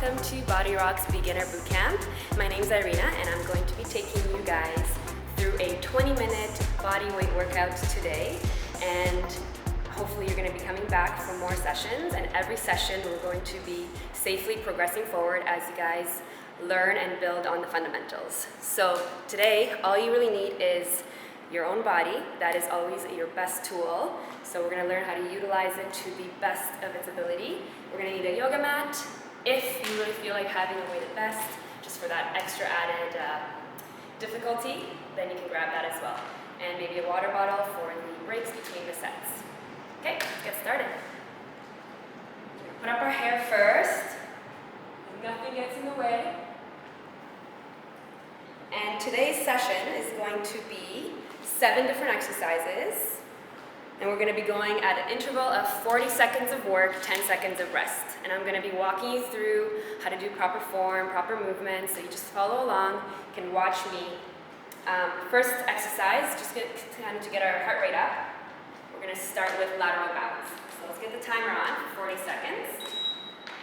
welcome to BodyRock's Beginner Bootcamp. My name's Irina and I'm going to be taking you guys through a 20-minute body weight workout today, and hopefully you're going to be coming back for more sessions, and every session we're going to be safely progressing forward as you guys learn and build on the fundamentals. So today all you really need is your own body. That is always your best tool. So we're going to learn how to utilize it to the best of its ability. We're going to need a yoga mat if you really feel like having a weighted vest, just for that extra added difficulty, then you can grab that as well. And maybe a water bottle for the breaks between the sets. Okay, let's get started. Put up our hair first. Nothing gets in the way. And today's session is going to be 7 different exercises. And we're going to be going at an interval of 40 seconds of work, 10 seconds of rest. And I'm going to be walking you through how to do proper form, proper movements, so you just follow along, you can watch me. First exercise, just kind of to get our heart rate up, we're going to start with lateral bounce. So let's get the timer on for 40 seconds.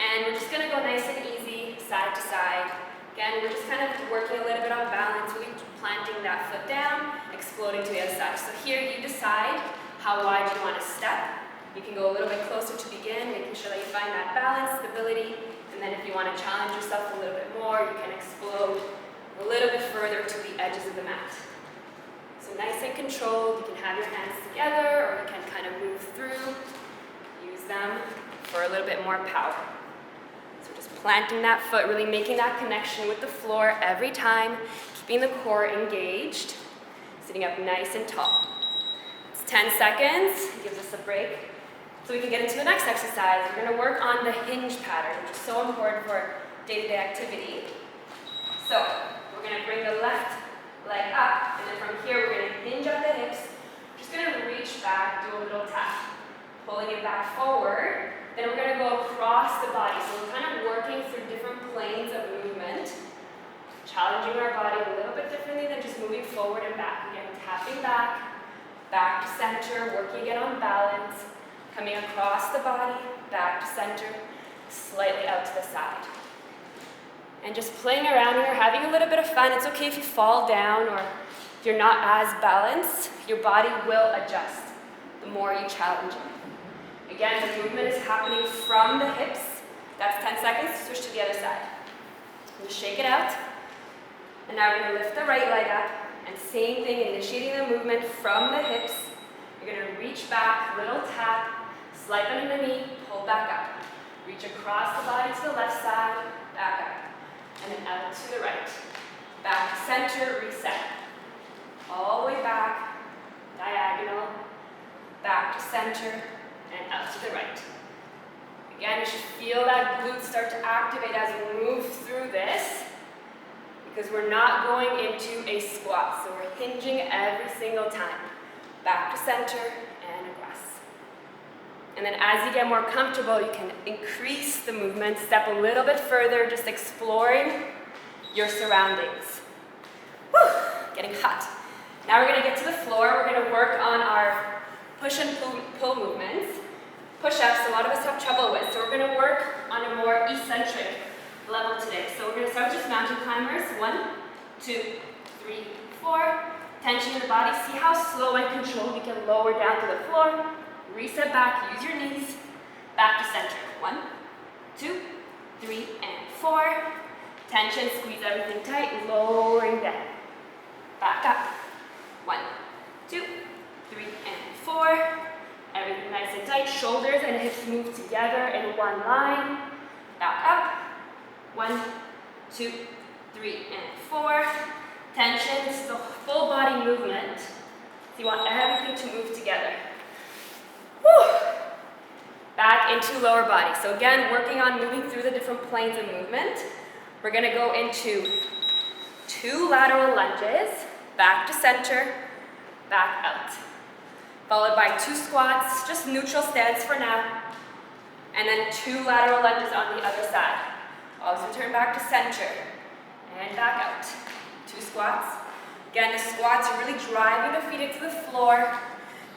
And we're just going to go nice and easy, side to side. Again, we're just kind of working a little bit on balance, really planting that foot down, exploding to the other side. So here you decide how wide you want to step. You can go a little bit closer to begin, making sure that you find that balance, stability, and then if you want to challenge yourself a little bit more, you can explode a little bit further to the edges of the mat. So nice and controlled, you can have your hands together, or you can kind of move through, use them for a little bit more power. So just planting that foot, really making that connection with the floor every time, keeping the core engaged, sitting up nice and tall. 10 seconds, gives us a break. So we can get into the next exercise. We're going to work on the hinge pattern, which is so important for day-to-day activity. So we're going to bring the left leg up, and then from here we're going to hinge at the hips. Just going to reach back, do a little tap, pulling it back forward. Then we're going to go across the body. So we're kind of working through different planes of movement, challenging our body a little bit differently than just moving forward and back. Again, tapping back to center, working again on balance, coming across the body, back to center, slightly out to the side. And just playing around here, having a little bit of fun. It's okay if you fall down or if you're not as balanced. Your body will adjust the more you challenge it. Again, the movement is happening from the hips. That's 10 seconds. Switch to the other side. Just shake it out. And now we're going to lift the right leg up. And same thing, initiating the movement from the hips. You're going to reach back, little tap, slide under the knee, pull back up. Reach across the body to the left side, back up. And then out to the right. Back to center, reset. All the way back, diagonal, back to center, and out to the right. Again, you should feel that glute start to activate as we move through this, because we're not going into a squat, so we're hinging every single time. Back to center and across. And then as you get more comfortable, you can increase the movement, step a little bit further, just exploring your surroundings. Woo! Getting hot. Now we're going to get to the floor. We're going to work on our push and pull movements. Push-ups, a lot of us have trouble with, so we're going to work on a more eccentric level today. So we're going to start with just mountain climbers. 1, 2, 3, 4. Tension in the body. See how slow and controlled you can lower down to the floor. Reset back. Use your knees. Back to center. 1, 2, 3, and 4. Tension. Squeeze everything tight. Lowering down. Back up. 1, 2, 3, and 4. Everything nice and tight. Shoulders and hips move together in one line. Back up. 1, 2, 3, and 4. Tension. This is a full body movement. So you want everything to move together. Woo! Back into lower body. So again, working on moving through the different planes of movement. We're going to go into 2 lateral lunges, back to center, back out. Followed by 2 squats, just neutral stance for now. And then 2 lateral lunges on the other side. Also turn back to center and back out. 2 squats. Again, the squats are really driving the feet into the floor,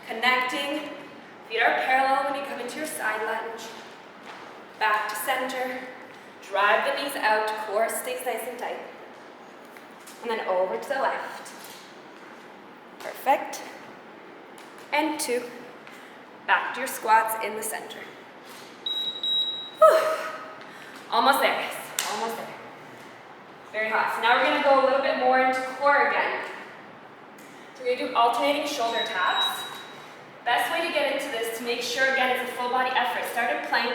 connecting. Feet are parallel when you come into your side lunge. Back to center. Drive the knees out, core stays nice and tight. And then over to the left. Perfect. And 2. Back to your squats in the center. Whew. Almost there, guys. Almost there. Very hot. So now we're going to go a little bit more into core again. So we're going to do alternating shoulder taps. Best way to get into this, to make sure, again, it's a full body effort. Start at plank,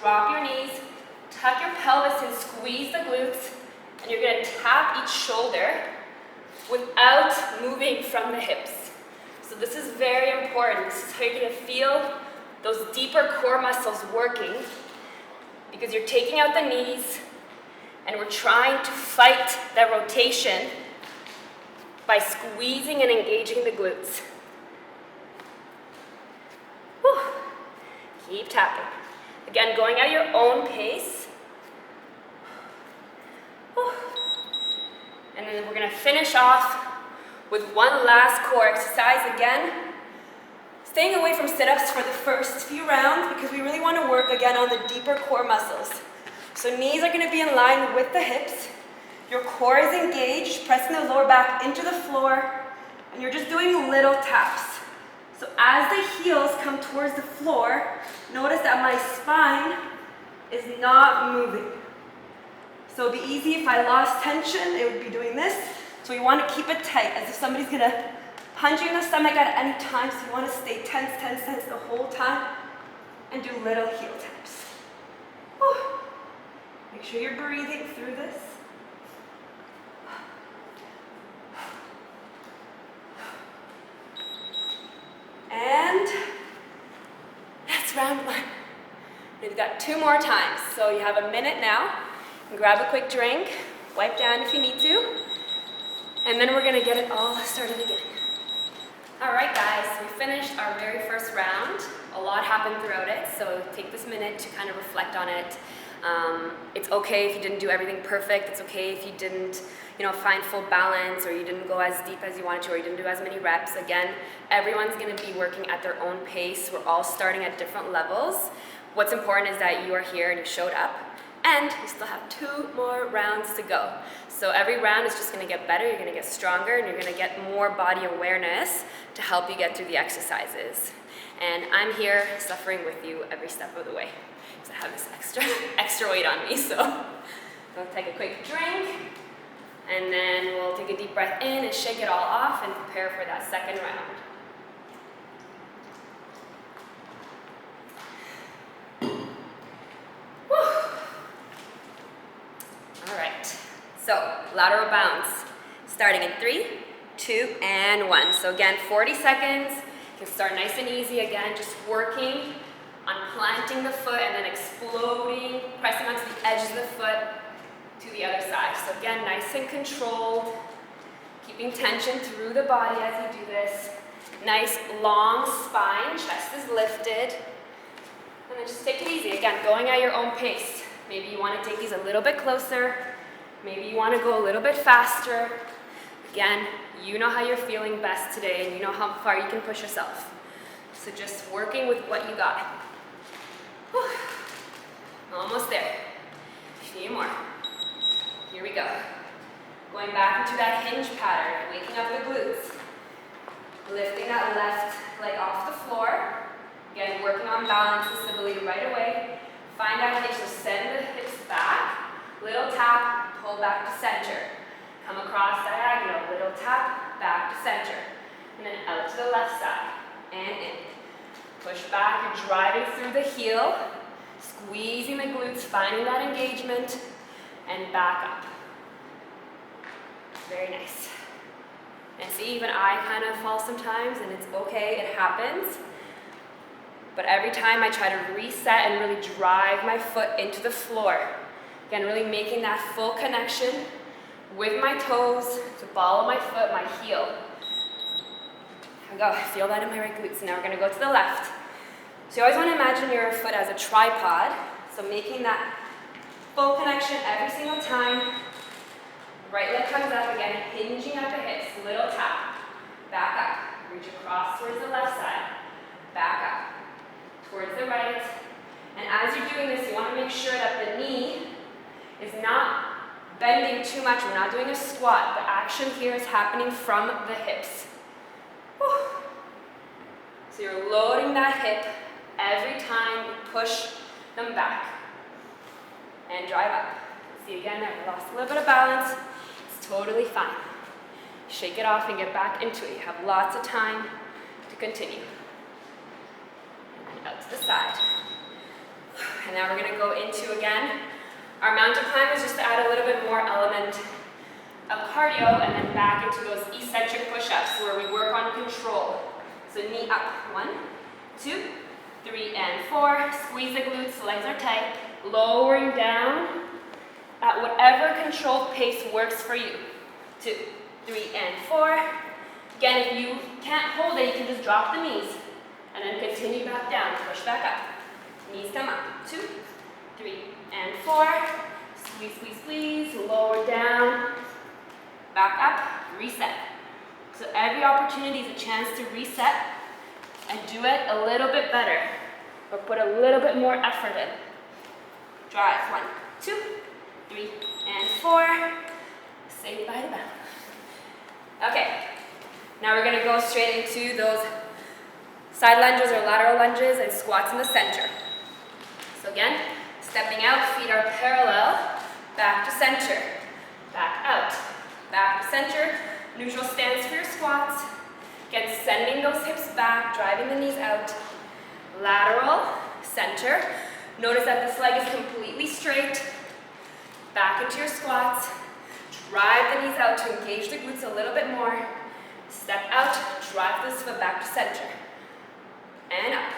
drop your knees, tuck your pelvis and squeeze the glutes, and you're going to tap each shoulder without moving from the hips. So this is very important. This is how you're going to feel those deeper core muscles working, because you're taking out the knees and we're trying to fight that rotation by squeezing and engaging the glutes. Whew. Keep tapping. Again, going at your own pace. Whew. And then we're going to finish off with one last core exercise. Again, staying away from sit-ups for the first few rounds because we really want to work again on the deeper core muscles. So knees are going to be in line with the hips. Your core is engaged, pressing the lower back into the floor, and you're just doing little taps. So as the heels come towards the floor, notice that my spine is not moving. So it'd be easy if I lost tension, it would be doing this. So you want to keep it tight, as if somebody's going to punch you in the stomach at any time. So you want to stay tense, tense, tense the whole time, and do little heel taps. Whew. Make sure you're breathing through this. And that's round 1. We've got 2 more times. So you have a minute now. And grab a quick drink, wipe down if you need to, and then we're going to get it all started again. All right, guys, we finished our very first round. A lot happened throughout it, so take this minute to kind of reflect on it. It's okay if you didn't do everything perfect. It's okay if you didn't, find full balance, or you didn't go as deep as you wanted to, or you didn't do as many reps. Again, everyone's going to be working at their own pace. We're all starting at different levels. What's important is that you are here and you showed up, and you still have 2 more rounds to go. So every round is just going to get better. You're going to get stronger, and you're going to get more body awareness to help you get through the exercises. And I'm here suffering with you every step of the way. So I have this extra weight on me. So we'll take a quick drink, and then we'll take a deep breath in and shake it all off and prepare for that second round. So, lateral bounce, starting in 3, 2, and 1. So again, 40 seconds. You can start nice and easy. Again, just working on planting the foot and then exploding, pressing onto the edge of the foot to the other side. So again, nice and controlled, keeping tension through the body as you do this. Nice long spine, chest is lifted. And then just take it easy. Again, going at your own pace. Maybe you want to take these a little bit closer. Maybe you want to go a little bit faster. Again, you know how you're feeling best today, and you know how far you can push yourself. So just working with what you got. Whew. Almost there. A few more. Here we go. Going back into that hinge pattern, waking up the glutes. Lifting that left leg off the floor. Again, working on balance and stability right away. Find that hinge, so send the hips back. Little tap, pull back to center. Come across diagonal, little tap, back to center. And then out to the left side, and in. Push back, you're driving through the heel, squeezing the glutes, finding that engagement, and back up. Very nice. And see, even I kind of fall sometimes, and it's okay, it happens. But every time I try to reset and really drive my foot into the floor. Again, really making that full connection with my toes, the ball of my foot, my heel. There we go, I feel that in my right glutes. Now we're gonna go to the left. So you always wanna imagine your foot as a tripod. So making that full connection every single time. Right leg comes up again, hinging at the hips, little tap. Back up, reach across towards the left side. Back up, towards the right. And as you're doing this, you wanna make sure that the knee bending too much. We're not doing a squat. The action here is happening from the hips. Whew. So you're loading that hip every time you push them back. And drive up. See again, I lost a little bit of balance. It's totally fine. Shake it off and get back into it. You have lots of time to continue. And out to the side. And now we're going to go into, again, our mountain climb is just to add a little bit more element of cardio and then back into those eccentric push-ups where we work on control. So knee up. 1, 2, 3, and 4. Squeeze the glutes, legs are tight. Lowering down at whatever controlled pace works for you. 2, 3, and 4. Again, if you can't hold it, you can just drop the knees and then continue back down. Push back up. Knees come up. 2, 3, and 4. Squeeze, squeeze, squeeze. Lower down. Back up. Reset. So every opportunity is a chance to reset and do it a little bit better, or put a little bit more effort in. Drive. 1, 2, 3, and 4. Saved by the bell. Okay. Now we're going to go straight into those side lunges or lateral lunges and squats in the center. So again, stepping out, feet are parallel, back to center, back out, back to center, neutral stance for your squats. Again, sending those hips back, driving the knees out, lateral, center. Notice that this leg is completely straight, back into your squats, drive the knees out to engage the glutes a little bit more, step out, drive this foot back to center, and up,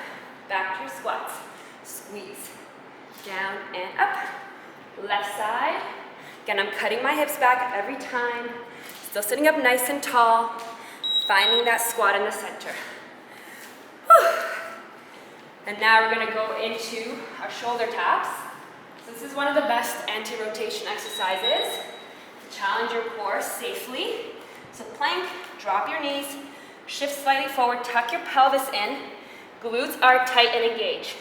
back to your squats, squeeze, down and up, left side. Again, I'm cutting my hips back every time, still sitting up nice and tall, finding that squat in the center. Whew. And now we're going to go into our shoulder taps. So this is one of the best anti-rotation exercises to challenge your core safely. So plank, drop your knees, shift slightly forward, tuck your pelvis in, glutes are tight and engaged.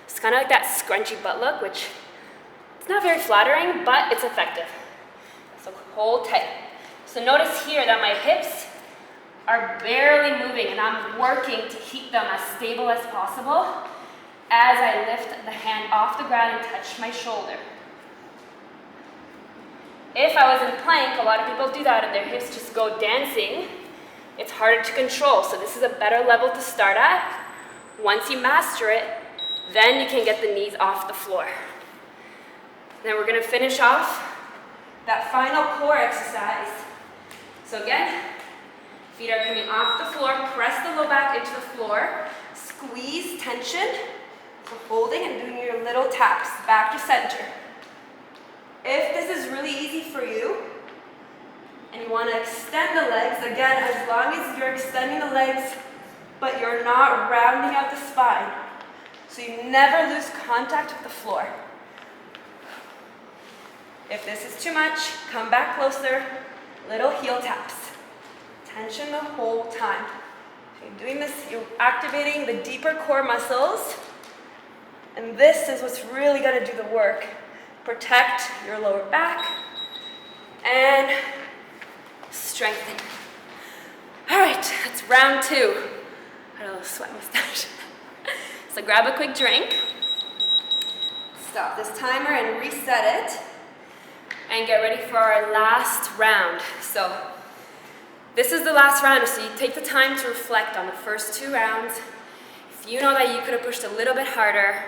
It's kind of like that scrunchy butt look, which it's not very flattering, but it's effective. So hold tight. So notice here that my hips are barely moving and I'm working to keep them as stable as possible as I lift the hand off the ground and touch my shoulder. If I was in plank, a lot of people do that and their hips just go dancing. It's harder to control, so this is a better level to start at. Once you master it, then you can get the knees off the floor. Then we're going to finish off that final core exercise. So again, feet are coming off the floor, press the low back into the floor, squeeze tension, so holding and doing your little taps back to center. If this is really easy for you, and you want to extend the legs, again, as long as you're extending the legs, but you're not rounding out the spine, so you never lose contact with the floor. If this is too much, come back closer, little heel taps. Tension the whole time. So you're doing this, you're activating the deeper core muscles, and this is what's really going to do the work. Protect your lower back and strengthen. All right, that's round 2. I had a little sweat mustache. So grab a quick drink, stop this timer and reset it, and get ready for our last round. So this is the last round, so you take the time to reflect on the first 2 rounds. If you know that you could have pushed a little bit harder,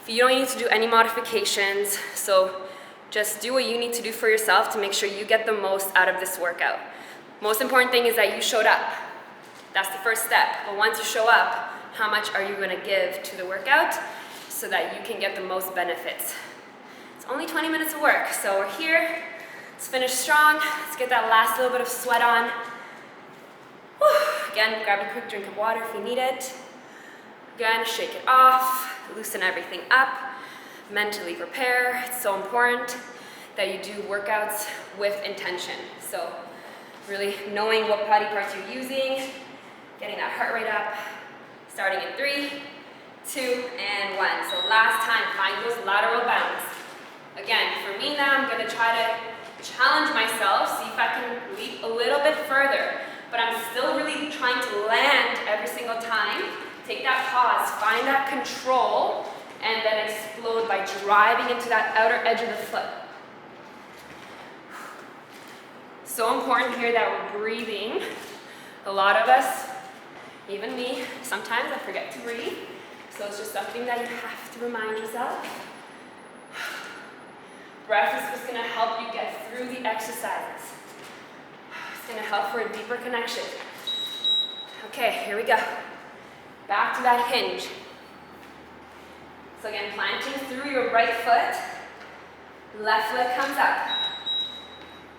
if you don't need to do any modifications, so just do what you need to do for yourself to make sure you get the most out of this workout. Most important thing is that you showed up. That's the first step. But once you show up, how much are you going to give to the workout so that you can get the most benefits? It's only 20 minutes of work, so we're here. Let's finish strong. Let's get that last little bit of sweat on. Whew. Again, grab a quick drink of water if you need it. Again, shake it off, loosen everything up, mentally prepare. It's so important that you do workouts with intention. So really knowing what body parts you're using, getting that heart rate up, starting in 3, 2, and 1. So last time, find those lateral bounce. Again, for me now, I'm gonna try to challenge myself, see if I can leap a little bit further, but I'm still really trying to land every single time. Take that pause, find that control, and then explode by driving into that outer edge of the foot. So important here that we're breathing. A lot of us, even me, sometimes I forget to breathe. So it's just something that you have to remind yourself. Breath is just going to help you get through the exercises. It's going to help for a deeper connection. Okay, here we go. Back to that hinge. So again, planting through your right foot. Left leg comes up.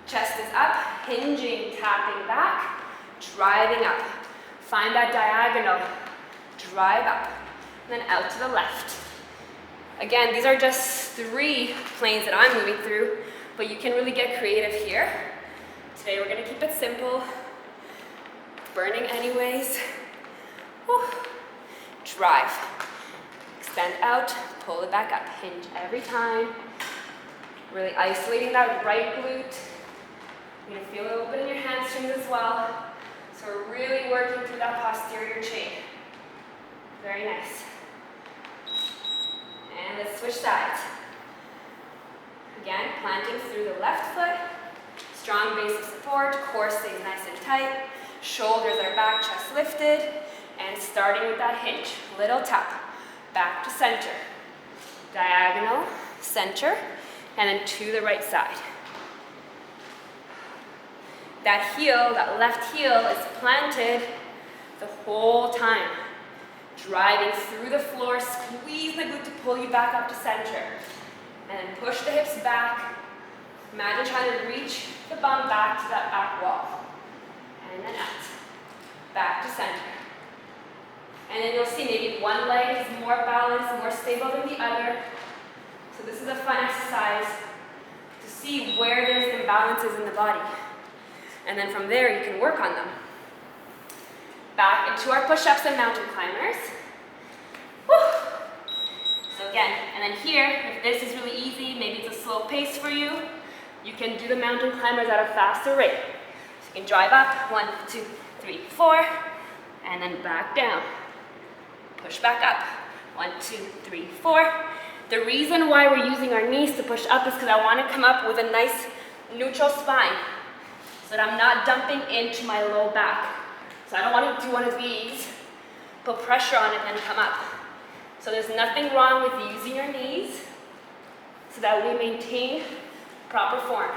Chest is up, hinging, tapping back, driving up. Find that diagonal. Drive up. And then out to the left. Again, these are just 3 planes that I'm moving through, but you can really get creative here. Today we're going to keep it simple. Burning anyways. Whew. Drive. Extend out, pull it back up. Hinge every time. Really isolating that right glute. You're going to feel it open in your hamstrings as well. So we're really working through that posterior chain. Very nice. And let's switch sides. Again, planting through the left foot. Strong base of support, core stays nice and tight. Shoulders are back, chest lifted. And starting with that hinge, little tap. Back to center. Diagonal, center, and then to the right side. That heel, that left heel is planted the whole time. Driving through the floor, squeeze the glute to pull you back up to center. And then push the hips back. Imagine trying to reach the bum back to that back wall. And then out. Back to center. And then you'll see maybe one leg is more balanced, more stable than the other. So this is a fun exercise to see where there's imbalances in the body. And then from there, you can work on them. Back into our push-ups and mountain climbers. Woo. So again, and then here, if this is really easy, maybe it's a slow pace for you, you can do the mountain climbers at a faster rate. So you can drive up, 1, 2, 3, 4, and then back down. Push back up, 1, 2, 3, 4. The reason why we're using our knees to push up is because I want to come up with a nice neutral spine so that I'm not dumping into my low back. So I don't want to do one of these, put pressure on it, and come up. So there's nothing wrong with using your knees so that we maintain proper form.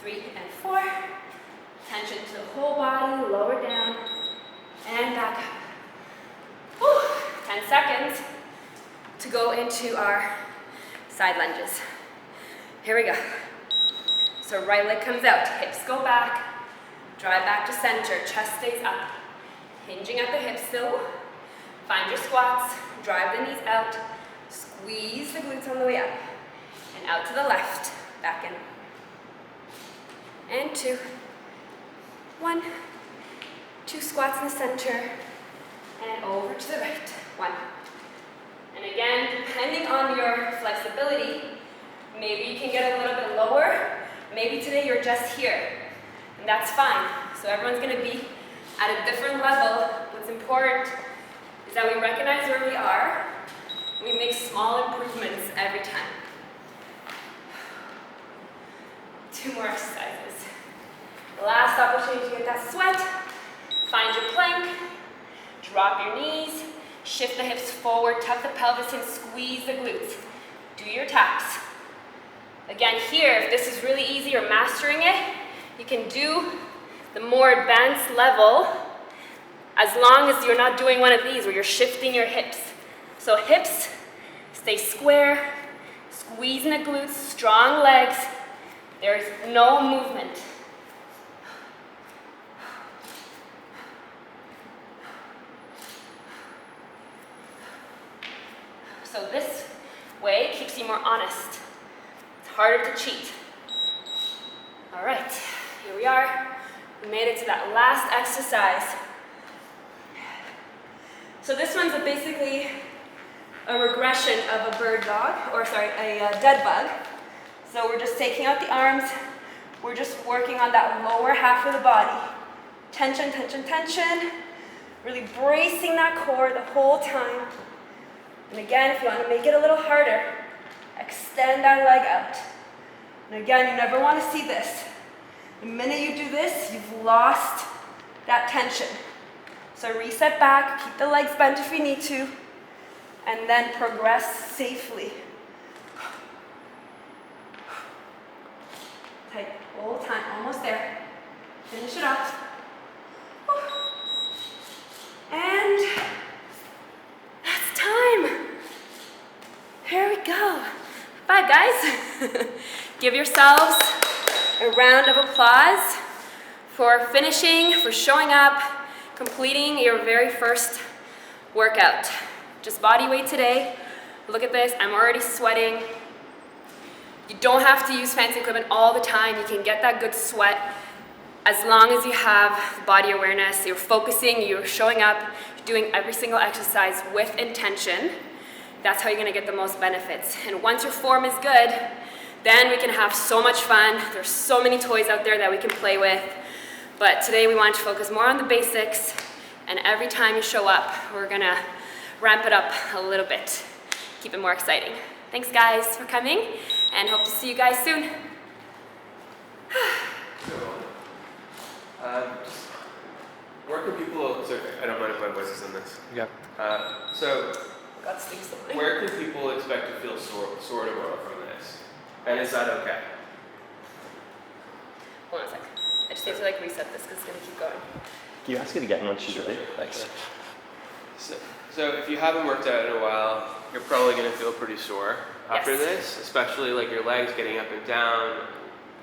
3 and 4. Tension to the whole body, lower down, and back up. Whew. 10 seconds to go into our side lunges. Here we go. So right leg comes out, hips go back, drive back to center, chest stays up, hinging at the hips still. Find your squats, drive the knees out, squeeze the glutes on the way up, and out to the left, back in. And 2, 1, 2 squats in the center, and over to the right, 1. And again, depending on your flexibility, maybe you can get a little bit lower. Maybe today you're just here, and that's fine. So everyone's gonna be at a different level. What's important is that we recognize where we are. We make small improvements every time. 2 more exercises. Last opportunity to get that sweat. Find your plank. Drop your knees. Shift the hips forward, tuck the pelvis in, squeeze the glutes. Do your taps. Again, here, if this is really easy, you're mastering it, you can do the more advanced level as long as you're not doing one of these where you're shifting your hips. So hips, stay square, squeezing the glutes, strong legs. There's no movement. So this way keeps you more honest. It's harder to cheat. All right, here we are. We made it to that last exercise. So this one's basically a regression of a bird dog, or sorry, a dead bug. So we're just taking out the arms, we're just working on that lower half of the body. Tension, tension, tension. Really bracing that core the whole time. And again, if you want to make it a little harder, extend that leg out. And again, you never want to see this. The minute you do this, you've lost that tension. So reset back, keep the legs bent if you need to, and then progress safely. Tight, whole time, almost there. Finish it off. And that's time. Here we go. Bye, guys. Give yourselves a round of applause for finishing, for showing up, completing your very first workout. Just body weight today. Look at this, I'm already sweating. You don't have to use fancy equipment all the time. You can get that good sweat as long as you have body awareness, you're focusing, you're showing up, you're doing every single exercise with intention. That's how you're gonna get the most benefits. And once your form is good, then we can have so much fun. There's so many toys out there that we can play with. But today we want to focus more on the basics, and every time you show up, we're gonna ramp it up a little bit, keep it more exciting. Thanks guys for coming, and hope to see you guys soon. Where can people, so I don't mind if my voice is in this. Yeah. Where can people expect to feel sore tomorrow from this? And is that okay? Hold on a sec. I just need to reset this because it's gonna keep going. Can you ask it again once she's ready? Thanks. So if you haven't worked out in a while, you're probably going to feel pretty sore after this, especially your legs getting up and down.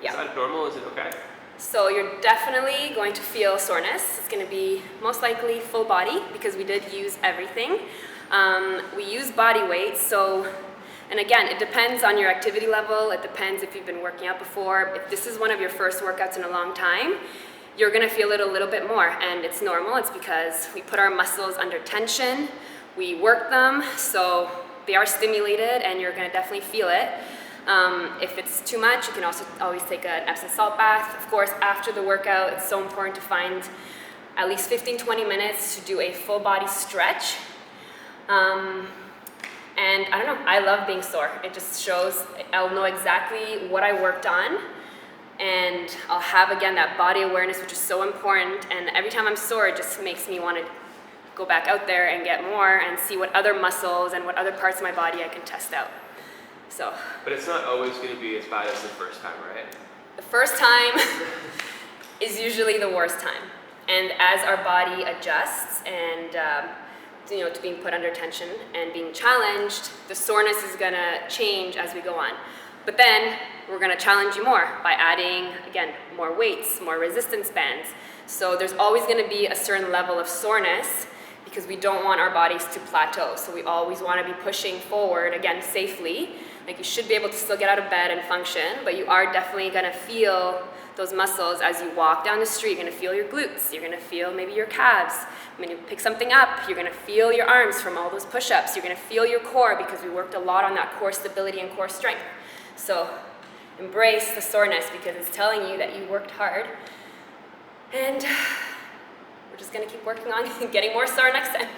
Is that normal? Is it okay? So you're definitely going to feel soreness. It's going to be most likely full body because we did use everything. We use body weight, and again, it depends on your activity level. It depends if you've been working out before. If this is one of your first workouts in a long time, you're gonna feel it a little bit more, and it's normal. It's because we put our muscles under tension, we work them, so they are stimulated, and you're gonna definitely feel it. If it's too much, you can also always take an Epsom salt bath. Of course, after the workout, it's so important to find at least 15-20 minutes to do a full body stretch. And I don't know, I love being sore. It just shows, I'll know exactly what I worked on, and I'll have, again, that body awareness, which is so important, and every time I'm sore, it just makes me want to go back out there and get more and see what other muscles and what other parts of my body I can test out. So. But it's not always going to be as bad as the first time, right? The first time is usually the worst time. And as our body adjusts and to being put under tension and being challenged, the soreness is gonna change as we go on. But then we're gonna challenge you more by adding, again, more weights, more resistance bands. So there's always gonna be a certain level of soreness because we don't want our bodies to plateau. So we always wanna be pushing forward, again, safely. You should be able to still get out of bed and function, but you are definitely gonna feel those muscles as you walk down the street. You're gonna feel your glutes, you're gonna feel maybe your calves. When you pick something up, you're gonna feel your arms from all those push-ups. You're gonna feel your core because we worked a lot on that core stability and core strength. So embrace the soreness because it's telling you that you worked hard. And we're just gonna keep working on getting more sore next time.